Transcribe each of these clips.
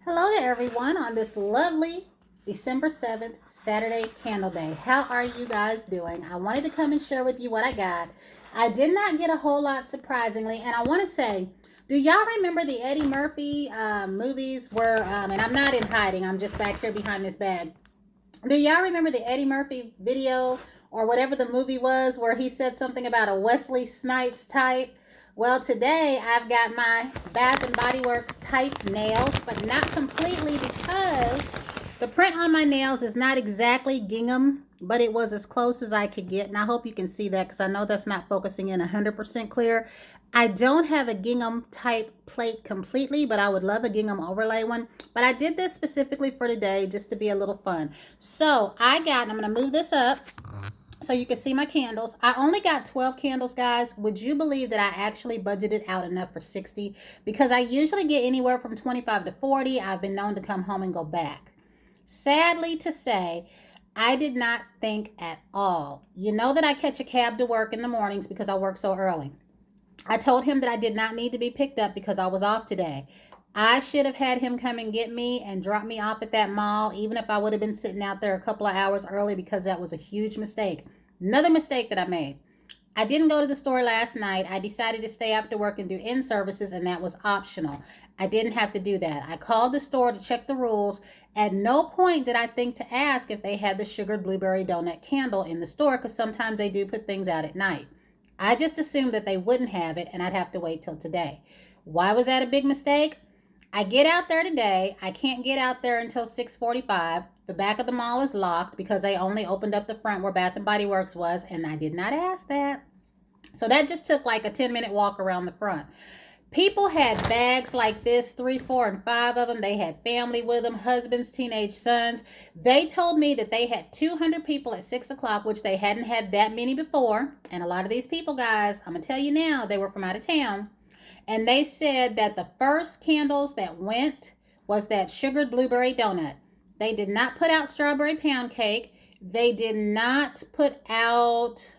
Hello to everyone on this lovely December 7th, Saturday Candle Day. How are you guys doing? I wanted to come and share with you what I got. I did not get a whole lot, surprisingly, and I want to say, do y'all remember the Eddie Murphy movies where, and I'm not in hiding, I'm just back here behind this bag. Do y'all remember the Eddie Murphy video or whatever the movie was where he said something about a Wesley Snipes type? Well, today I've got my Bath and Body Works type nails, but not completely because the print on my nails is not exactly gingham, but it was as close as I could get. And I hope you can see that because I know that's not focusing in 100% clear. I don't have a gingham type plate completely, but I would love a gingham overlay one. But I did this specifically for today just to be a little fun. So I'm going to move this up so you can see my candles. I only got 12 candles, guys. Would you believe that I actually budgeted out enough for 60? Because I usually get anywhere from 25 to 40. I've been known to come home and go back. Sadly to say, I did not think at all. You know that I catch a cab to work in the mornings because I work so early. I told him that I did not need to be picked up because I was off today. I should have had him come and get me and drop me off at that mall, even if I would have been sitting out there a couple of hours early, because that was a huge mistake. Another mistake that I made. I didn't go to the store last night. I decided to stay after work and do in-services, and that was optional. I didn't have to do that. I called the store to check the rules. At no point did I think to ask if they had the sugared blueberry donut candle in the store, because sometimes they do put things out at night. I just assumed that they wouldn't have it and I'd have to wait till today. Why was that a big mistake? I get out there today. I can't get out there until 6:45. The back of the mall is locked because they only opened up the front where Bath and Body Works was, and I did not ask that. So that just took like a 10-minute walk around the front. People had bags like this, 3, 4, and 5 of them. They had family with them, husbands, teenage sons. They told me that they had 200 people at 6 o'clock, which they hadn't had that many before. And a lot of these people, guys, I'm going to tell you now, they were from out of town. And they said that the first candles that went was that sugared blueberry donut. They did not put out strawberry pound cake. They did not put out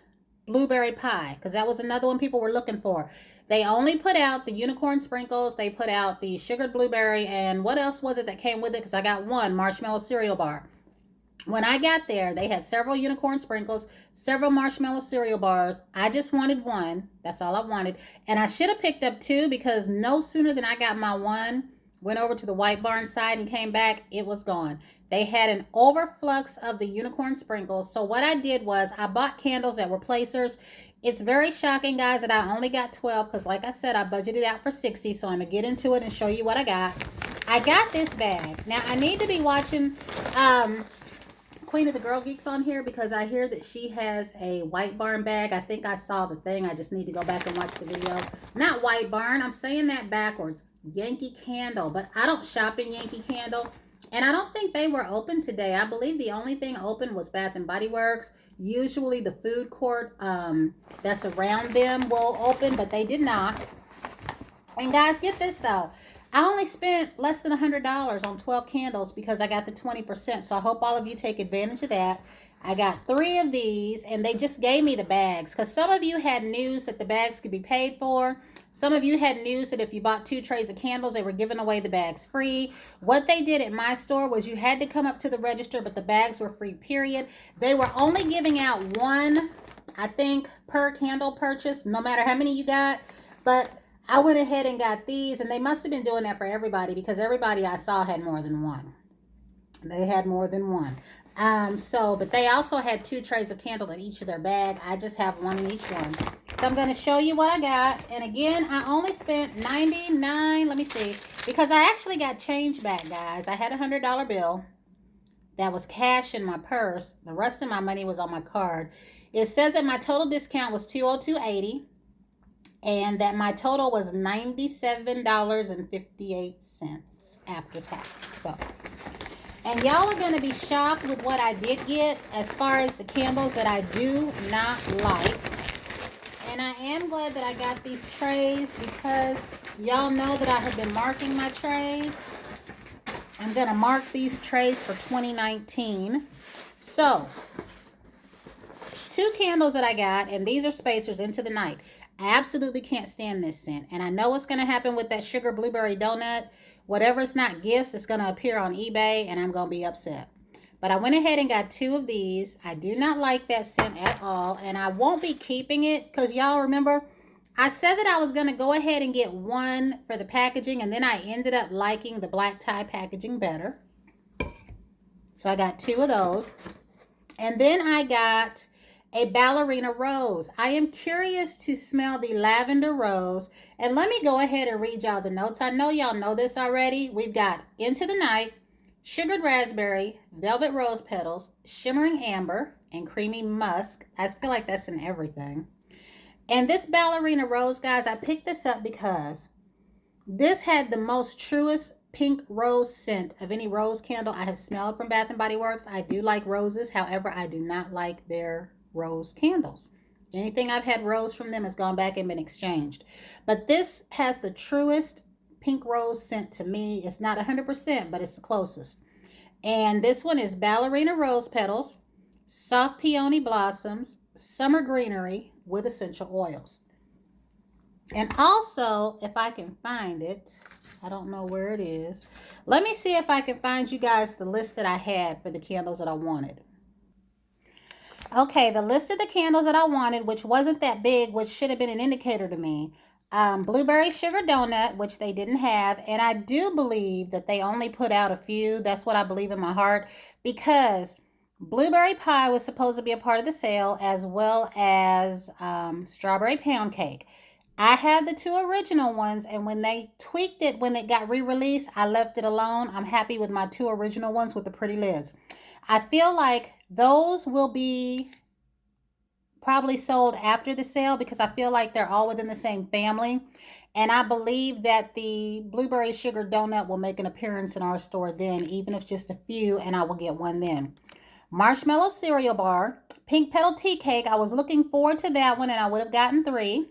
blueberry pie, because that was another one people were looking for. They only put out the unicorn sprinkles. They put out the sugared blueberry, and what else was it that came with it? Because I got one marshmallow cereal bar. When I got there, they had several unicorn sprinkles, several marshmallow cereal bars. I just wanted one. That's all I wanted. And I should have picked up 2, because no sooner than I got my one, went over to the White Barn side and came back, it was gone. They had an overflux of the unicorn sprinkles. So what I did was I bought candles that were placers. It's very shocking, guys, that I only got 12 because, like I said, I budgeted out for 60. So I'm going to get into it and show you what I got. I got this bag. Now, I need to be watching Queen of the Girl Geeks on here because I hear that she has a White Barn bag. I think I saw the thing. I just need to go back and watch the video. Not White Barn. I'm saying that backwards. Yankee Candle. But I don't shop in Yankee Candle. And I don't think they were open today. I believe the only thing open was Bath and Body Works. Usually the food court that's around them will open, but they did not. And guys, get this though. I only spent less than $100 on 12 candles because I got the 20%. So I hope all of you take advantage of that. I got 3 of these, and they just gave me the bags because some of you had news that the bags could be paid for. Some of you had news that if you bought 2 trays of candles, they were giving away the bags free. What they did at my store was you had to come up to the register, but the bags were free, period. They were only giving out 1, I think, per candle purchase, no matter how many you got. But I went ahead and got these, and they must have been doing that for everybody because everybody I saw had more than one. They had more than one. But they also had 2 trays of candle in each of their bag. I just have 1 in each one. So I'm going to show you what I got. And again, I only spent $99. Let me see. Because I actually got change back, guys. I had a $100 bill. That was cash in my purse. The rest of my money was on my card. It says that my total discount was $202.80. And that my total was $97.58 after tax. So... And y'all are going to be shocked with what I did get as far as the candles that I do not like. And I am glad that I got these trays because y'all know that I have been marking my trays. I'm going to mark these trays for 2019. So, 2 candles that I got, and these are spacers into the night. I absolutely can't stand this scent. And I know what's going to happen with that sugar blueberry donut. Whatever's not gifts, it's going to appear on eBay and I'm going to be upset. But I went ahead and got 2 of these. I do not like that scent at all. And I won't be keeping it because y'all remember I said that I was going to go ahead and get 1 for the packaging. And then I ended up liking the black tie packaging better. So I got 2 of those. And then I got a Ballerina Rose. I am curious to smell the lavender rose. And let me go ahead and read y'all the notes. I know y'all know this already. We've got Into the Night, Sugared Raspberry, Velvet Rose Petals, Shimmering Amber, and Creamy Musk. I feel like that's in everything. And this Ballerina Rose, guys, I picked this up because this had the most truest pink rose scent of any rose candle I have smelled from Bath & Body Works. I do like roses. However, I do not like their rose candles. Anything I've had rose from them has gone back and been exchanged. But this has the truest pink rose scent to me. It's not 100%, but it's the closest. And this one is Ballerina Rose Petals, Soft Peony Blossoms, Summer Greenery with essential oils. And also, if I can find it, I don't know where it is. Let me see if I can find you guys the list that I had for the candles that I wanted. Okay, the list of the candles that I wanted, which wasn't that big, which should have been an indicator to me. Blueberry Sugar Donut, which they didn't have. And I do believe that they only put out a few. That's what I believe in my heart. Because Blueberry Pie was supposed to be a part of the sale, as well as Strawberry Pound Cake. I had the 2 original ones, and when they tweaked it, when it got re-released, I left it alone. I'm happy with my 2 original ones with the pretty lids. I feel like those will be probably sold after the sale because I feel like they're all within the same family. And I believe that the Blueberry Sugar Donut will make an appearance in our store then, even if just a few, and I will get one then. Marshmallow Cereal Bar, Pink Petal Tea Cake. I was looking forward to that one, and I would have gotten 3.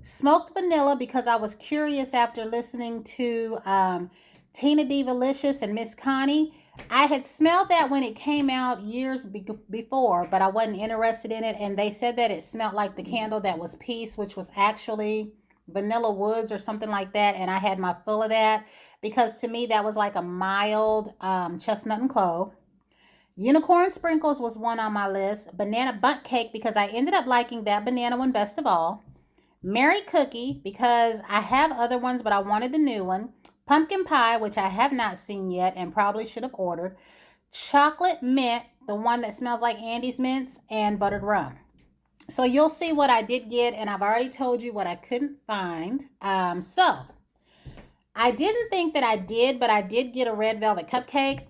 Smoked Vanilla, because I was curious after listening to Tina Divalicious and Miss Connie. I had smelled that when it came out years before, but I wasn't interested in it. And they said that it smelled like the candle that was Peace, which was actually Vanilla Woods or something like that. And I had my full of that because to me that was like a mild chestnut and clove. Unicorn Sprinkles was one on my list. Banana Bundt Cake, because I ended up liking that banana one best of all. Mary Cookie, because I have other ones, but I wanted the new one. Pumpkin Pie, which I have not seen yet and probably should have ordered. Chocolate Mint, the one that smells like Andy's Mints, and Buttered Rum. So you'll see what I did get, and I've already told you what I couldn't find. So I didn't think that I did, but I did get a red velvet cupcake.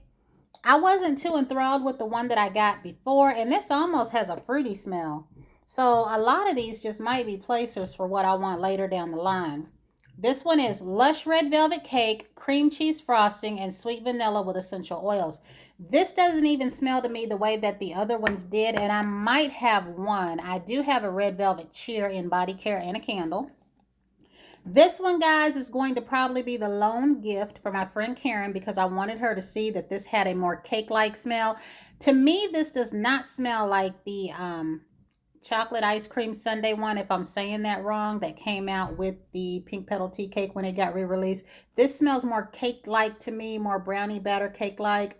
I wasn't too enthralled with the one that I got before, and this almost has a fruity smell. So a lot of these just might be placers for what I want later down the line. This one is Lush Red Velvet Cake, Cream Cheese Frosting, and Sweet Vanilla with essential oils. This doesn't even smell to me the way that the other ones did, and I might have one. I do have a Red Velvet Cheer in body care and a candle. This one, guys, is going to probably be the lone gift for my friend Karen because I wanted her to see that this had a more cake-like smell. To me, this does not smell like the chocolate ice cream sundae one, if I'm saying that wrong, that came out with the Pink Petal Tea Cake when it got re-released. This smells more cake-like to me, more brownie batter cake-like.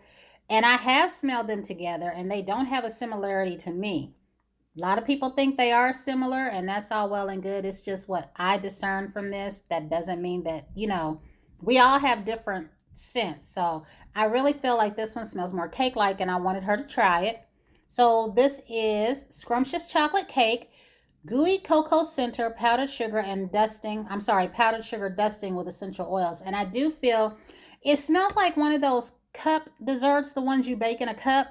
And I have smelled them together, and they don't have a similarity to me. A lot of people think they are similar, and that's all well and good. It's just what I discern from this. That doesn't mean that, we all have different scents. So I really feel like this one smells more cake-like, and I wanted her to try it. So this is Scrumptious Chocolate Cake, Gooey Cocoa Center, Powdered Sugar dusting with essential oils. And I do feel it smells like one of those cup desserts, the ones you bake in a cup,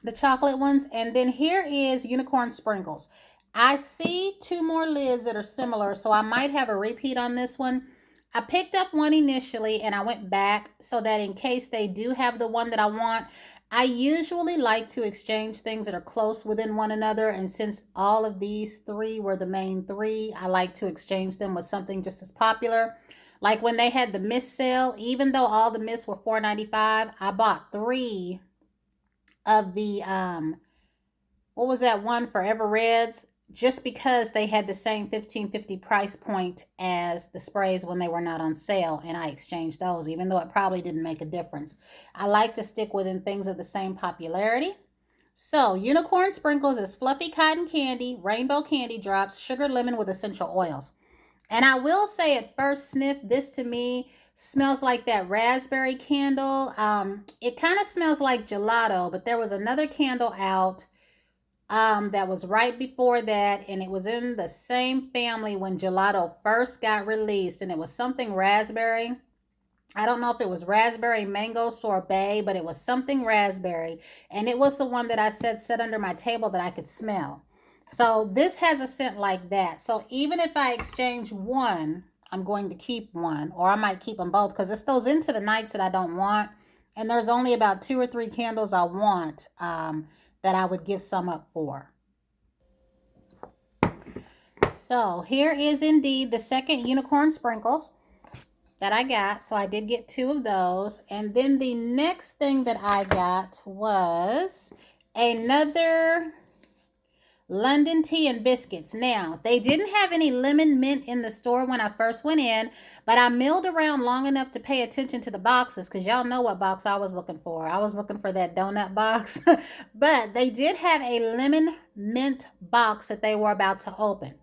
the chocolate ones. And then here is Unicorn Sprinkles. I see 2 more lids that are similar, so I might have a repeat on this one. I picked up one initially and I went back so that in case they do have the one that I want, I usually like to exchange things that are close within one another, and since all of these 3 were the main 3, I like to exchange them with something just as popular. Like when they had the mist sale, even though all the mists were $4.95, I bought 3 of the, what was that one, Forever Reds? just because they had the same 15.50 price point as the sprays when they were not on sale, and I exchanged those even though it probably didn't make a difference. I like to stick within things of the same popularity. So, unicorn sprinkles is fluffy cotton candy, rainbow candy drops, sugar lemon with essential oils. And I will say at first sniff, this to me smells like that raspberry candle. It kind of smells like gelato, but there was another candle out that was right before that, and it was in the same family when gelato first got released, and it was something raspberry. I don't know if it was raspberry mango sorbet, but it was something raspberry, and it was the one that I said set under my table that I could smell. So this has a scent like that. So even if I exchange one, I'm going to keep one, or I might keep them both because it's those into the nights that I don't want, and there's only about 2 or 3 candles I want that I would give some up for. So here is indeed the second unicorn sprinkles that I got. So I did get 2 of those. And then the next thing that I got was another London tea and biscuits. Now, they didn't have any lemon mint in the store when I first went in, but I milled around long enough to pay attention to the boxes because y'all know what box I was looking for. I was looking for that donut box, but they did have a lemon mint box that they were about to open.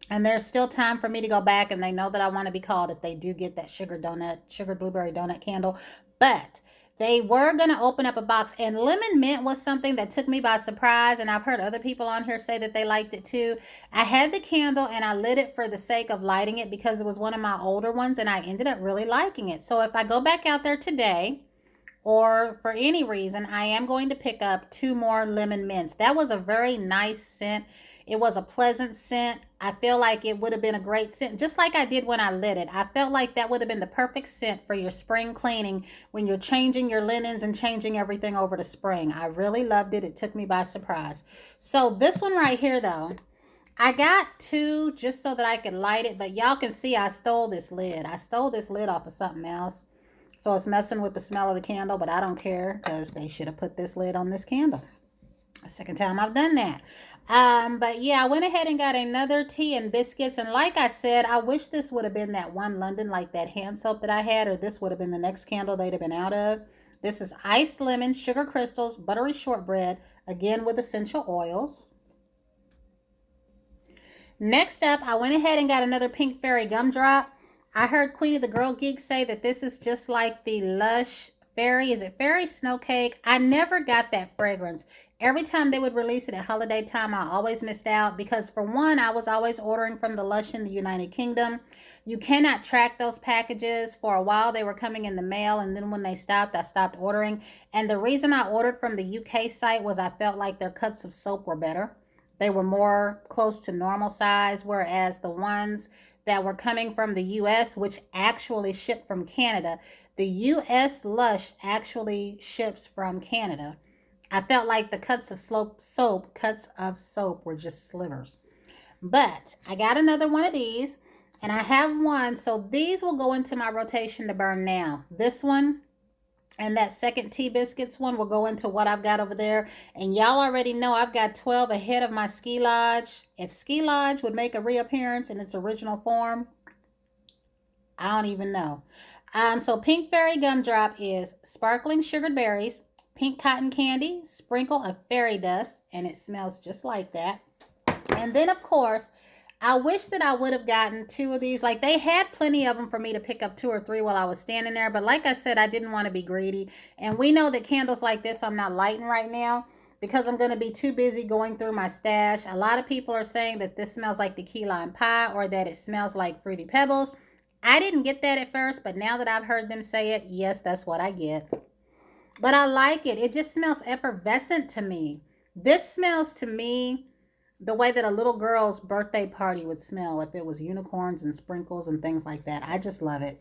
And there's still time for me to go back, and they know that I want to be called if they do get that sugar blueberry donut candle. But they were going to open up a box, and lemon mint was something that took me by surprise, and I've heard other people on here say that they liked it too. I had the candle, and I lit it for the sake of lighting it because it was one of my older ones, and I ended up really liking it. So if I go back out there today, or for any reason, I am going to pick up 2 more lemon mints. That was a very nice scent. It was a pleasant scent. I feel like it would have been a great scent, just like I did when I lit it. I felt like that would have been the perfect scent for your spring cleaning when you're changing your linens and changing everything over to spring. I really loved it. It took me by surprise. So this one right here, though, I got 2 just so that I could light it, but y'all can see I stole this lid. I stole this lid off of something else. So it's messing with the smell of the candle, but I don't care because they should have put this lid on this candle. The second time I've done that. But yeah, I went ahead and got another tea and biscuits. And like I said, I wish this would have been that one London, like that hand soap that I had, or this would have been the next candle they'd have been out of. This is iced lemon, sugar crystals, buttery shortbread, again with essential oils. Next up, I went ahead and got another Pinkberry Gumdrop. I heard Queenie the Girl Geek say that this is just like the Lush Fairy. Is it Fairy Snow Cake? I never got that fragrance. Every time they would release it at holiday time, I always missed out because, for one, I was always ordering from the Lush in the United Kingdom. You cannot track those packages. For a while, they were coming in the mail, and then when they stopped, I stopped ordering. And the reason I ordered from the UK site was I felt like their cuts of soap were better. They were more close to normal size, whereas the ones that were coming from the US, which actually shipped from Canada, the US Lush actually ships from Canada. I felt like the cuts of soap were just slivers. But I got another one of these, and I have one. So these will go into my rotation to burn now. This one and that second tea biscuits one will go into what I've got over there. And y'all already know I've got 12 ahead of my Ski Lodge. If Ski Lodge would make a reappearance in its original form, I don't even know. So Pinkberry Gumdrop is sparkling sugared berries, pink cotton candy, sprinkle of fairy dust, and it smells just like that. And then, of course, I wish that I would have gotten 2 of these. Like, they had plenty of them for me to pick up 2 or 3 while I was standing there. But like I said, I didn't want to be greedy. And we know that candles like this I'm not lighting right now because I'm going to be too busy going through my stash. A lot of people are saying that this smells like the key lime pie or that it smells like Fruity Pebbles. I didn't get that at first, but now that I've heard them say it, yes, that's what I get. But I like it. It just smells effervescent to me. This smells to me the way that a little girl's birthday party would smell if it was unicorns and sprinkles and things like that. I just love it.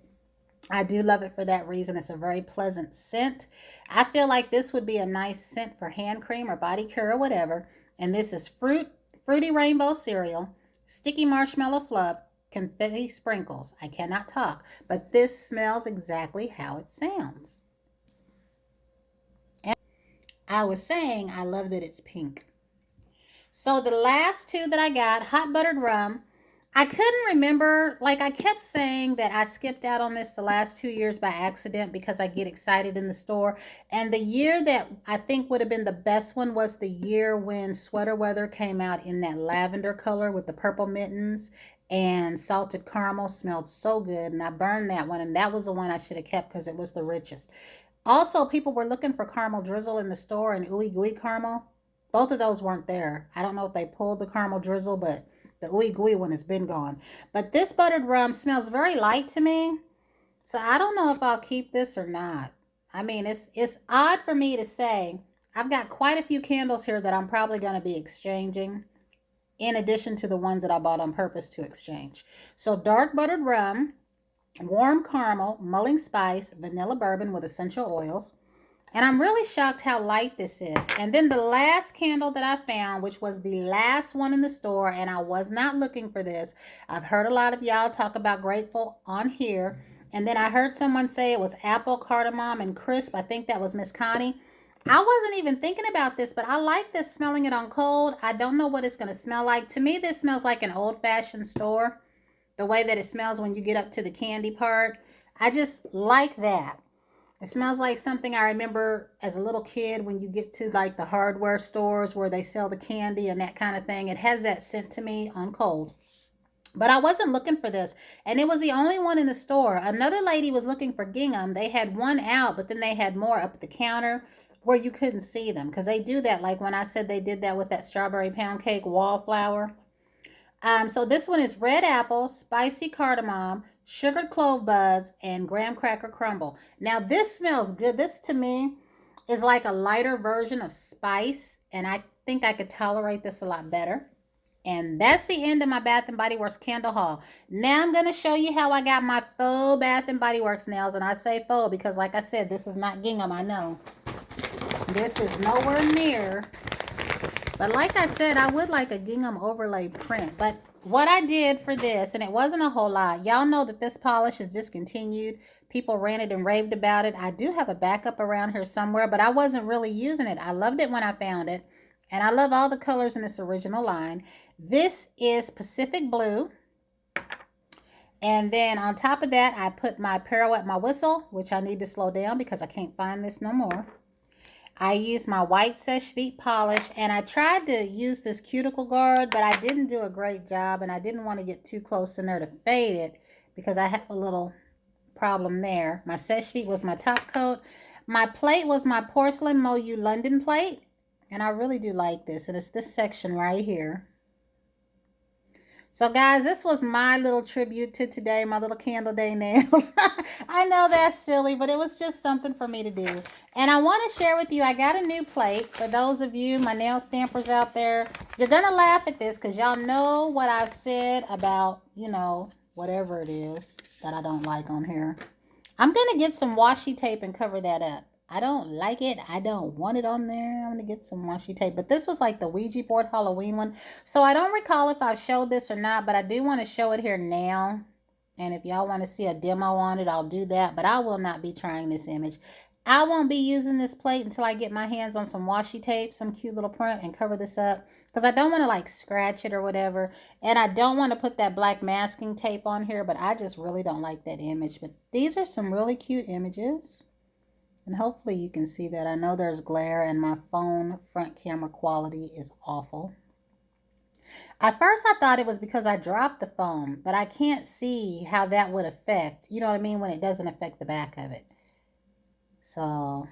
I do love it for that reason. It's a very pleasant scent. I feel like this would be a nice scent for hand cream or body care or whatever. And this is fruity rainbow cereal, sticky marshmallow fluff, confetti sprinkles. I cannot talk, but this smells exactly how it sounds. And I was saying I love that it's pink. So the last two that I got, hot buttered rum. I couldn't remember, like I kept saying that I skipped out on this the last 2 years by accident because I get excited in the store. And the year that I think would have been the best one was the year when Sweater Weather came out in that lavender color with the purple mittens, and salted caramel smelled so good. And I burned that one, and that was the one I should have kept because it was the richest. Also, people were looking for caramel drizzle in the store and ooey gooey caramel. Both of those weren't there. I don't know if they pulled the caramel drizzle, but the ooey gooey one has been gone. But this buttered rum smells very light to me. So I don't know if I'll keep this or not. I mean, it's odd for me to say. I've got quite a few candles here that I'm probably going to be exchanging, in addition to the ones that I bought on purpose to exchange. So dark buttered rum, warm caramel, mulling spice, vanilla bourbon with essential oils. And I'm really shocked how light this is. And then the last candle that I found, which was the last one in the store, and I was not looking for this. I've heard a lot of y'all talk about Grateful on here. And then I heard someone say it was apple, cardamom, and crisp. I think that was Miss Connie. I wasn't even thinking about this, but I like this smelling it on cold. I don't know what it's going to smell like. To me, this smells like an old-fashioned store. The way that it smells when you get up to the candy part. I just like that. It smells like something I remember as a little kid when you get to like the hardware stores where they sell the candy and that kind of thing. It has that scent to me on cold. But I wasn't looking for this. And it was the only one in the store. Another lady was looking for gingham. They had one out, but then they had more up at the counter where you couldn't see them. Because they do that, like when I said they did that with that strawberry pound cake wallflower. So this one is red apple, spicy cardamom, sugared clove buds, and graham cracker crumble. Now this smells good. This to me is like a lighter version of spice, and I think I could tolerate this a lot better. And that's the end of my Bath and Body Works candle haul. Now I'm going to show you how I got my faux Bath and Body Works nails. And I say faux because, like I said, this is not gingham, I know. This is nowhere near. But like I said, I would like a gingham overlay print. But what I did for this, and it wasn't a whole lot. Y'all know that this polish is discontinued. People ranted and raved about it. I do have a backup around here somewhere, but I wasn't really using it. I loved it when I found it. And I love all the colors in this original line. This is Pacific Blue. And then on top of that, I put my Pirouette My Whistle, which I need to slow down because I can't find this no more. I used my white Seche Vite polish, and I tried to use this cuticle guard, but I didn't do a great job, and I didn't want to get too close in there to fade it because I have a little problem there. My Seche Vite was my top coat. My plate was my Porcelain Moyu London plate, and I really do like this, and it's this section right here. So guys, this was my little tribute to today, my little candle day nails. I know that's silly, but it was just something for me to do. And I want to share with you, I got a new plate. For those of you, my nail stampers out there, you're going to laugh at this because y'all know what I've said about, you know, whatever it is that I don't like on here. I'm going to get some washi tape and cover that up. I don't like it. I don't want it on there. I'm going to get some washi tape. But this was like the Ouija board Halloween one. So I don't recall if I've showed this or not, but I do want to show it here now. And if y'all want to see a demo on it, I'll do that. But I will not be trying this image. I won't be using this plate until I get my hands on some washi tape, some cute little print, and cover this up. Because I don't want to like scratch it or whatever. And I don't want to put that black masking tape on here, but I just really don't like that image. But these are some really cute images. And hopefully you can see that. I know there's glare and my phone front camera quality is awful. At first I thought it was because I dropped the phone, but I can't see how that would affect, you know what I mean, when it doesn't affect the back of it. So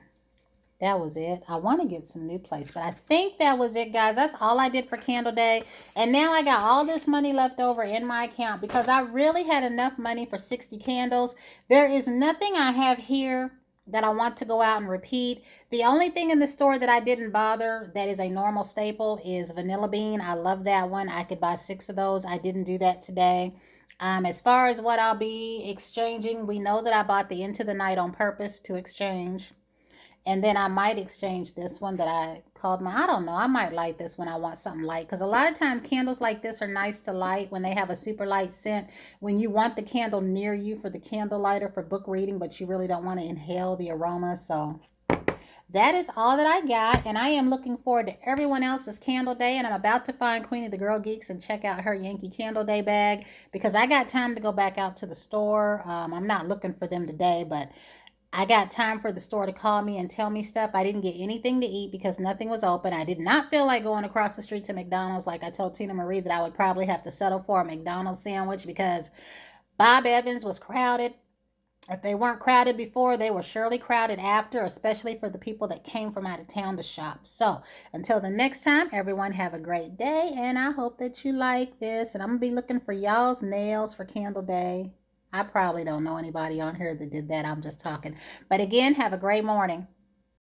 that was it. I want to get some new plates, but I think that was it, guys. That's all I did for Candle Day. And now I got all this money left over in my account because I really had enough money for 60 candles. There is nothing I have here that I want to go out and repeat. The only thing in the store that I didn't bother that is a normal staple is Vanilla Bean. I love that one. I could buy 6 of those. I didn't do that today. As far as what I'll be exchanging, we know that I bought the Into the Night on purpose to exchange. And then I might exchange this one that I called my, I don't know, I might light this when I want something light. Because a lot of times candles like this are nice to light when they have a super light scent. When you want the candle near you for the candle lighter for book reading, but you really don't want to inhale the aroma. So that is all that I got. And I am looking forward to everyone else's candle day. And I'm about to find Queenie the Girl Geeks and check out her Yankee Candle Day bag because I got time to go back out to the store. I'm not looking for them today, but I got time for the store to call me and tell me stuff. I didn't get anything to eat because nothing was open. I did not feel like going across the street to McDonald's. Like I told Tina Marie that I would probably have to settle for a McDonald's sandwich because Bob Evans was crowded. If they weren't crowded before, they were surely crowded after, especially for the people that came from out of town to shop. So until the next time, everyone have a great day, and I hope that you like this. And I'm going to be looking for y'all's nails for Candle Day. I probably don't know anybody on here that did that. I'm just talking. But again, have a great morning.